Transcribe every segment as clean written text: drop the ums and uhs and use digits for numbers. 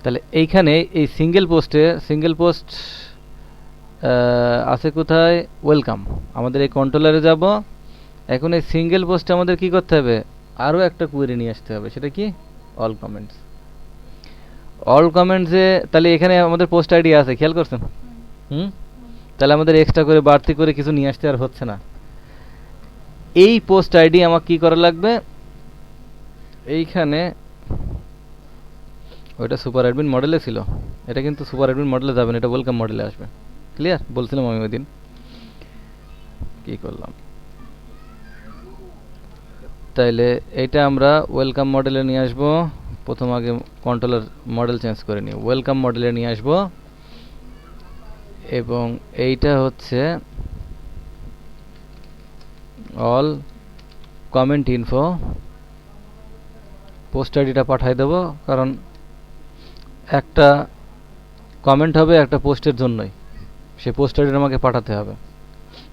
তাহলে এইখানে এই সিঙ্গেল পোস্ট আছে কোথায়? ওয়েলকাম। আমাদের এই কন্ট্রোলারে যাব। এখন এই সিঙ্গেল পোস্টে আমাদের কি করতে হবে? আরও একটা কোয়েরি নিয়ে আসতে হবে। সেটা কি? All comments. অল কমেন্টসে তাহলে এখানে আমাদের পোস্ট আইডি আছে, খেয়াল করছেন? হুম। তাহলে আমাদের এক্সট্রা করে বাড়তি করে কিছু নিয়ে আসতে আর হচ্ছে না। এই পোস্ট আইডি আমার কি করা লাগবে? এইখানে ওইটা সুপার অ্যাডমিন মডেলে ছিল, এটা কিন্তু সুপার অ্যাডমিন মডেলে যাবে না, এটা ওয়েলকাম মডেলে আসবে। ক্লিয়ার? বলছিলাম আমি ওই দিন কি করলাম। তাইলে এইটা আমরা ওয়েলকাম মডেলে নিয়ে আসব। প্রথম আগে কন্ট্রোলার মডেল চেঞ্জ করে নিই, ওয়েলকাম মডেলে নিয়ে আসব। এবং এইটা হচ্ছে অল কমেন্ট ইনফো। পোস্ট আইডিটা পাঠাই দেব, কারণ একটা কমেন্ট হবে একটা পোস্টের জন্যই, সেই পোস্ট আইডিটা আমাকে পাঠাতে হবে,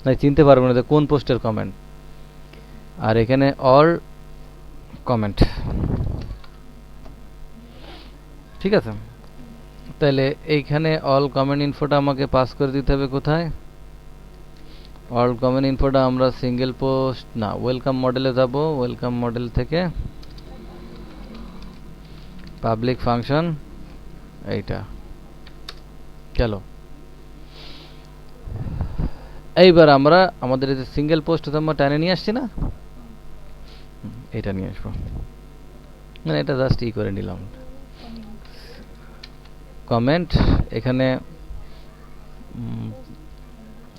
তাই চিনতে পারবো না যে কোন পোস্টের কমেন্ট। আর এখানে অল কমেন্ট, ঠিক আছে? তাহলে এইখানে অল কমেন্ট ইনফোটা আমাকে পাস করে দিতে হবে কোথায়? অল কমেন্ট ইনফোটা আমরা সিঙ্গেল পোস্ট না ওয়েলকাম মডেলে যাব। ওয়েলকাম মডেল থেকে পাবলিক ফাংশন এইটা গেল। এইবার আমরা আমাদের এই যে সিঙ্গেল পোস্ট আমরা টেনে নিয়ে আসছি না, এটা নিয়ে আসবো। মানে এটা জাস্ট ই করে নিলাম কমেন্ট। এখানে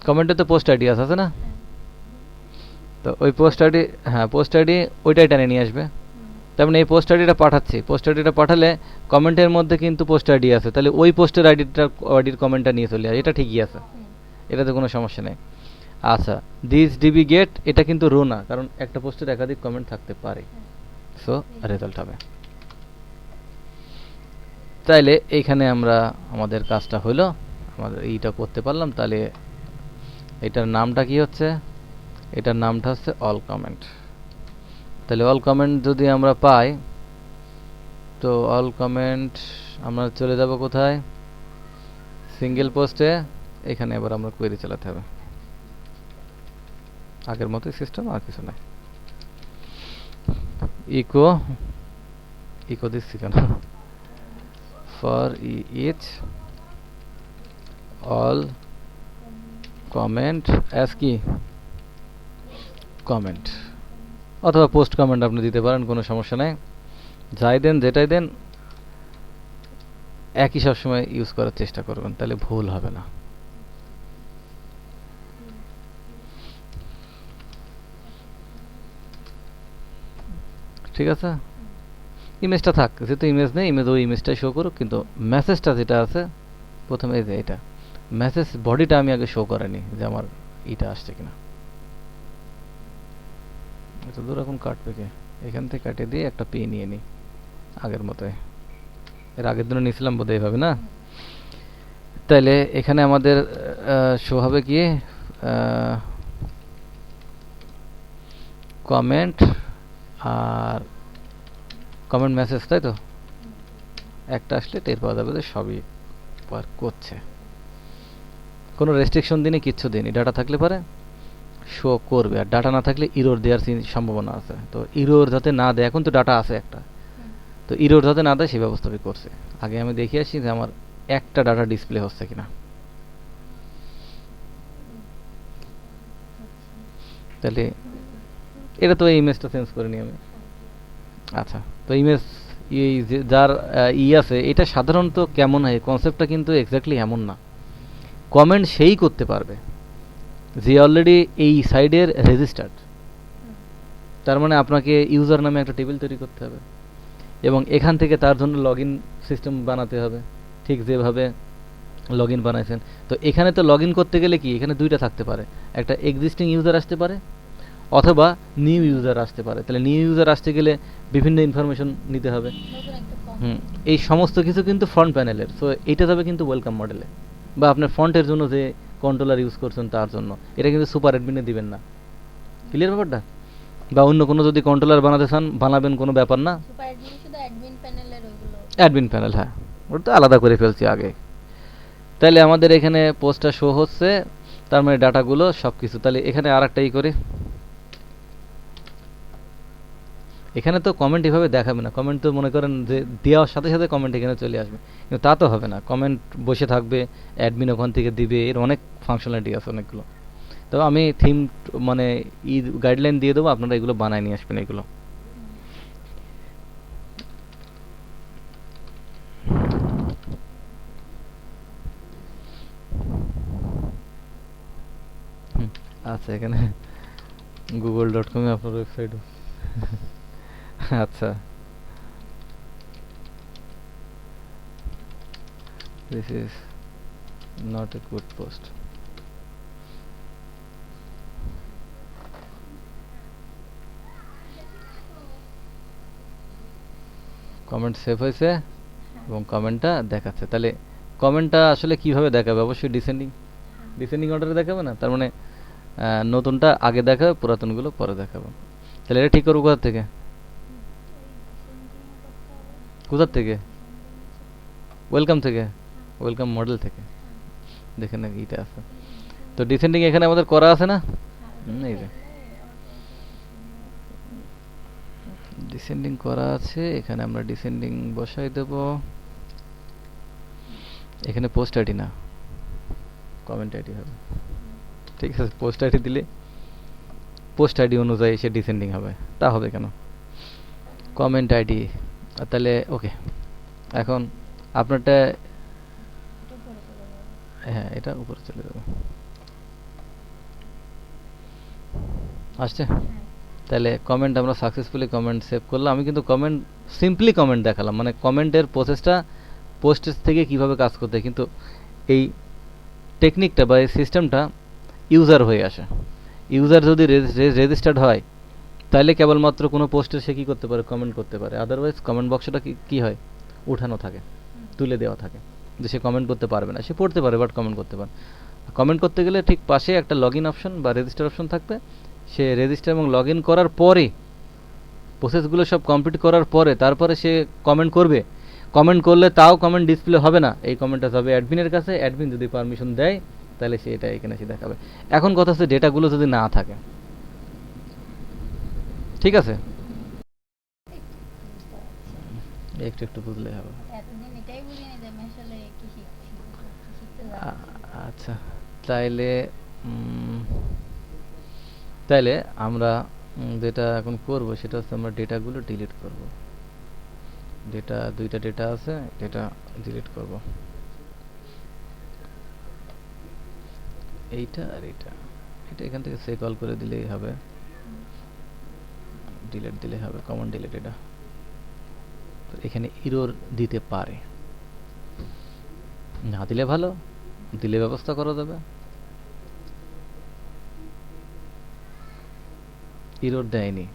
কমেন্টে তো পোস্ট আইডি আছে না, তো ওই পোস্ট আইডি, হ্যাঁ পোস্ট আইডি ওইটাই টেনে নিয়ে আসবে। তার মানে এই পোস্ট আইডিটা পাঠাচ্ছি, পোস্ট আইডিটা পাঠালে কমেন্টের মধ্যে কিন্তু পোস্ট আইডি আছে, তাহলে ওই পোস্টের আইডির কমেন্টটা নিয়ে চলে আসে, এটা ঠিকই আছে, এটাতে কোনো সমস্যা নেই। আচ্ছা, দিস ডিবি গেট, এটা কিন্তু রো না, কারণ একটা পোস্টের একাধিক কমেন্ট থাকতে পারে, সো রেজাল্ট হবে। তাইলে এইখানে আমরা আমাদের কাজটা হলো, আমাদের এইটা করতে পারলাম। তাহলে এটার নামটা কি হচ্ছে? এটার নামটা হচ্ছে অল কমেন্ট। তাহলে অল কমেন্ট যদি আমরা পাই, তো অল কমেন্ট আমরা চলে যাব কোথায়? সিঙ্গেল পোস্টে। এখানে এবার আমরা কোয়েরি চালাতে হবে, আগের মতোই সিস্টেম, আর কিছু নাই। ইকো ইকো দিচ্ছি কেন? For each all comment as key comment, অথবা পোস্ট কমেন্ট আপনি দিতে পারেন, কোনো সমস্যা নেই। যাই দেন যেটাই দেন একই সবসময় ইউজ করার চেষ্টা করবেন, তাহলে ভুল হবে না। ঠিক আছে? ইমেজটা থাক, যেহেতু ইমেজ নেই, ইমেজ ওই ইমেজটাই শো করুক, কিন্তু মেসেজটা যেটা আছে প্রথমে এই যে এটা মেসেজ বডিটা আমি আগে শো করিনি যে আমার এটা আসছে কিনা। এত দূর এখন কাটবে কে? এখান থেকে কাটিয়ে দিয়ে একটা পি নিয়ে নিই আগের মতোই, এর আগের দিনও নিয়েছিলাম বোধ এইভাবে না। তাইলে এখানে আমাদের শো হবে কি কমেন্ট আর কমেন্ট মেসেজ, তাই তো? একটা আসলে টের পাওয়া যাবে যে সবই ওয়ার্ক করছে, কোনো রেস্ট্রিকশন দিনে কিচ্ছু দিনই, ডাটা থাকলে পারে শো করবে, আর ডাটা না থাকলে ইরোর দেওয়ার সম্ভাবনা আছে। তো ইরোর যাতে না দেয়, এখন তো ডাটা আছে একটা, তো ইরোর যাতে না দেয় সেই ব্যবস্থা করছে। আগে আমি দেখে আসি যে আমার একটা ডাটা ডিসপ্লে হচ্ছে কিনা। তাহলে এটা তো এই ইমেজটা চেঞ্জ করে নিই আমি। আচ্ছা, তো ইমেজ যার আছে, এটা সাধারণত কেমন হয় কনসেপ্টটা, কিন্তু এক্স্যাক্টলি এমন না। কমেন্ট সেই করতে পারবে যে অলরেডি এই সাইডের রেজিস্টার্ড। তার মানে আপনাকে ইউজার নামে একটা টেবিল তৈরি করতে হবে, এবং এখান থেকে তার জন্য লগ ইন সিস্টেম বানাতে হবে, ঠিক যেভাবে লগ ইন বানাইছেন। তো এখানে তো লগ ইন করতে গেলে কি, এখানে দুইটা থাকতে পারে, একটা এক্সিস্টিং ইউজার আসতে পারে, অথবা নিউ ইউজার আসতে পারে। তাহলে নিউ ইউজার আসতে গেলে বিভিন্ন ইনফরমেশন নিতে হবে। এই সমস্ত কিছু কিন্তু ফ্রন্ট প্যানেলের, সো এইটা যাবে কিন্তু ওয়েলকাম মডেলে, বা আপনার ফ্রন্টের জন্য যে কন্ট্রোলার ইউজ করছেন তার জন্য, এটা কিন্তু সুপার অ্যাডমিনে দিবেন না। ক্লিয়ার ব্যাপারটা? বা অন্য কোনো যদি কন্ট্রোলার বানাতে চান বানাবেন, কোনো ব্যাপার না। সুপার অ্যাডমিন শুধু অ্যাডমিন প্যানেলের ওইগুলো, অ্যাডমিন প্যানেল, হ্যাঁ। ওটা তো আলাদা করে ফেলছি আগে। তাহলে আমাদের এখানে পোস্টটা শো হচ্ছে, তার মানে ডাটাগুলো সব কিছু। তাহলে এখানে আর একটাই করি, এখানে তো কমেন্ট এভাবে দেখাবে না। কমেন্ট তো মনে করেন যে দেওয়ার সাথে সাথে কমেন্ট এখানে চলে আসবে, কিন্তু তা তো হবে না। কমেন্ট বসে থাকবে, অ্যাডমিন ওখান থেকে দিবে, এর অনেক ফাংশনালিটি আছে অনেকগুলো। তো আমি থিম মানে গাইডলাইন দিয়ে দেবো, আপনারা এগুলো বানায় নিয়ে আসবেন এগুলো। আচ্ছা, এখানে google.com-এ আপনার ওয়েবসাইট। আচ্ছা, this is not a good post. Comment save হয়েছে এবং কমেন্টটা দেখাচ্ছে। তাহলে কমেন্টটা আসলে কিভাবে দেখাবে? অবশ্যই ডিসেন্ডিং ডিসেন্ডিং অর্ডারে দেখাবে না? তার মানে নতুনটা আগে দেখাবে, পুরাতনগুলো পরে দেখাবে। তাহলে এটা ঠিক করবো কোথা থেকে? কোথা থেকে? ওয়েলকাম থেকে? ওয়েলকাম মডেল থেকে? দেখে নাকি এটা আছে। তো ডিসেন্ডিং এখানে আমাদের করা আছে না? এই যে ডিসেন্ডিং করা আছে, এখানে আমরা ডিসেন্ডিং বসাই দেব। এখানে পোস্ট আইডি না, কমেন্ট আইডি হবে। ঠিক আছে, পোস্ট আইডি দিলে পোস্ট আইডি অনুযায়ী সে ডিসেন্ডিং হবে। তা হবে কেন? Comment ID. তাহলে ওকে, এখন আপনারটা, হ্যাঁ এটা উপরে চলে যাবে। আসছে? তাহলে কমেন্ট আমরা সাকসেসফুলি কমেন্ট সেভ করলাম। আমি কিন্তু কমেন্ট সিম্পলি কমেন্ট দেখালাম, মানে কমেন্টের প্রসেসটা পোস্টের থেকে কিভাবে কাজ করতে হয়, কিন্তু এই টেকনিকটা বা এই সিস্টেমটা ইউজার হয়ে আসে। ইউজার যদি রেজিস্টার্ড হয়, তাহলে কেবলমাত্র কোনো পোস্টে সে কী করতে পারে? কমেন্ট করতে পারে। আদারওয়াইজ কমেন্ট বক্সটা কী হয়? উঠানো থাকে, তুলে দেওয়া থাকে, যে সে কমেন্ট করতে পারবে না। সে পড়তে পারে বাট কমেন্ট করতে পারে। কমেন্ট করতে গেলে ঠিক পাশে একটা লগ ইন অপশন বা রেজিস্টার অপশন থাকবে। সে রেজিস্টার এবং লগ ইন করার পরে, প্রসেসগুলো সব কমপ্লিট করার পরে তারপরে সে কমেন্ট করবে। কমেন্ট করলে তাও কমেন্ট ডিসপ্লে হবে না, এই কমেন্টটা যাবে অ্যাডমিনের কাছে। অ্যাডমিন যদি পারমিশন দেয় তাহলে সে এটা এখানে এসে দেখাবে। এখন কথা হচ্ছে ডেটাগুলো যদি না থাকে, ঠিক আছে, একটু একটু বুঝলে হবে। আচ্ছা, তাইলে তাইলে আমরা যেটা এখন করব সেটা হচ্ছে আমরা ডেটাগুলো ডিলিট করব। ডেটা, দুইটা ডেটা আছে, ডেটা ডিলিট করব। এইটা আর এটা, এটা এখান থেকে সে কল করে দিলেই হবে, ডিলিট দিলেই হবে, কমন ডিলিট। এটা এখানে ইরর দিতে পারে, না দিলে ভালো, দিলে ব্যবস্থা করা যাবে। ইরর দেয়নি,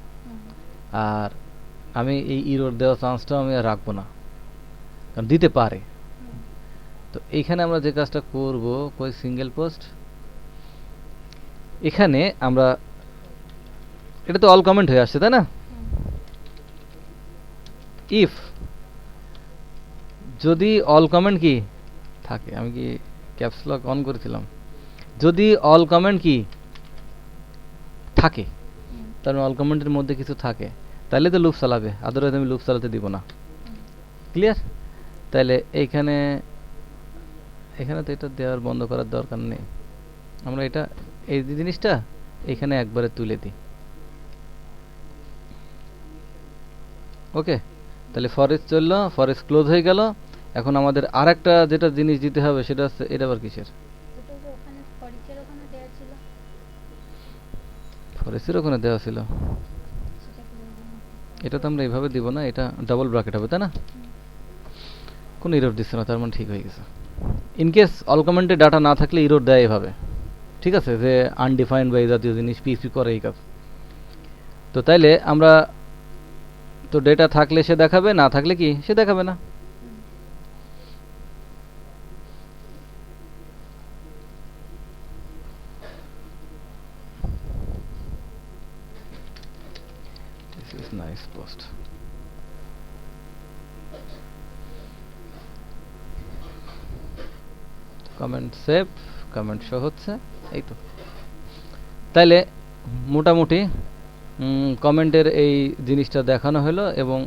আর আমি এই ইরর দেওয়ার চান্সটাও আমি আর রাখবো না, কারণ দিতে পারে। তো এইখানে আমরা যে কাজটা করব, কই সিঙ্গেল পোস্ট, এখানে আমরা, এটা তো অল কমেন্ট হয়ে আসছে তাই না? ইফ যদি অল কমেন্ট কি থাকে, আমি কি ক্যাপস লক অন করেছিলাম, যদি অল কমেন্ট কি থাকে, তার অল কমেন্টের মধ্যে কিছু থাকে, তাহলে তো লুপ চালাবে, আদারওয়াইজ আমি লুপ চালাতে দিব না। ক্লিয়ার? তাহলে এইখানে, এখানে তো এটা দেওয়ার বন্ধ করার দরকার নেই। আমরা এটা, এই জিনিসটা এখানে একবারে তুলে দিই। ওকে, তাহলে ফরেস্ট চললো, ফরেস্ট ক্লোজ হয়ে গেল। এখন আমাদের আর একটা যেটা জিনিস দিতে হবে সেটা হচ্ছে, এটা আবার কিসের? ফরেস্টের ওখানে দেওয়া ছিল, এটা তো আমরা এইভাবে দিব না, এটা ডাবল ব্র্যাকেট হবে তাই না? কোনো ইরর দিচ্ছে না, তার মানে ঠিক হয়ে গেছে। ইনকেস অল কমেন্টে ডাটা না থাকলে ইরর দেয় এভাবে, ঠিক আছে, যে আনডিফাইন্ড বা এই জাতীয় জিনিস পিএইচপি করে এই কাজ। তো তাইলে আমরা, তো ডেটা থাকলে সে দেখাবে, না থাকলে কি সে দেখাবে না। This is nice post. Comment save, comment show হচ্ছে, এই তো। তাইলে মোটামুটি কমেন্টের এই জিনিসটা দেখানো হলো, এবং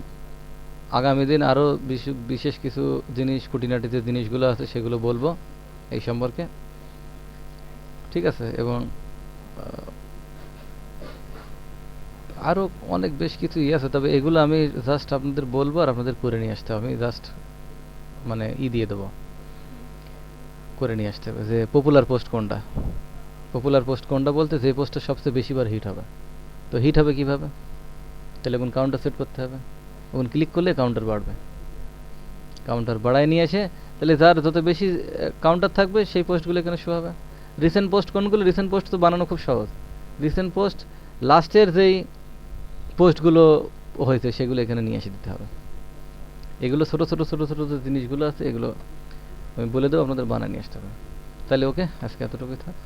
আগামী দিন আরও বিশেষ কিছু জিনিস, খুঁটিনাটি যে জিনিসগুলো আছে সেগুলো বলবো এই সম্পর্কে, ঠিক আছে? এবং আরও অনেক বেশ কিছু আছে, তবে এগুলো আমি জাস্ট আপনাদের বলবো আর আপনাদের করে নিয়ে আসতে হবে। আমি জাস্ট মানে দিয়ে দেবো, করে নিয়ে আসতে হবে যে পপুলার পোস্ট কোনটা। পপুলার পোস্ট কোনটা বলতে যে পোস্টটা সবচেয়ে বেশিবার হিট হবে। তো হিট হবে কিভাবে? তাহলে এখন কাউন্টার সেট করতে হবে, এখন ক্লিক করলে কাউন্টার বাড়বে। কাউন্টার বাড়ায় নিয়ে এসে তাহলে যার যত বেশি কাউন্টার থাকবে সেই পোস্টগুলো এখানে শো হবে। রিসেন্ট পোস্ট কোনগুলো? রিসেন্ট পোস্ট তো বানানো খুব সহজ। রিসেন্ট পোস্ট লাস্টের যেই পোস্টগুলো হয়েছে সেগুলো এখানে নিয়ে এসে দিতে হবে। এগুলো ছোট ছোট ছোট ছোট যে জিনিসগুলো আছে এগুলো আমি বলে দেবো, আপনাদের বানায় নিয়ে আসতে হবে। তাহলে ওকে, আজকে এতটুকুই থাক।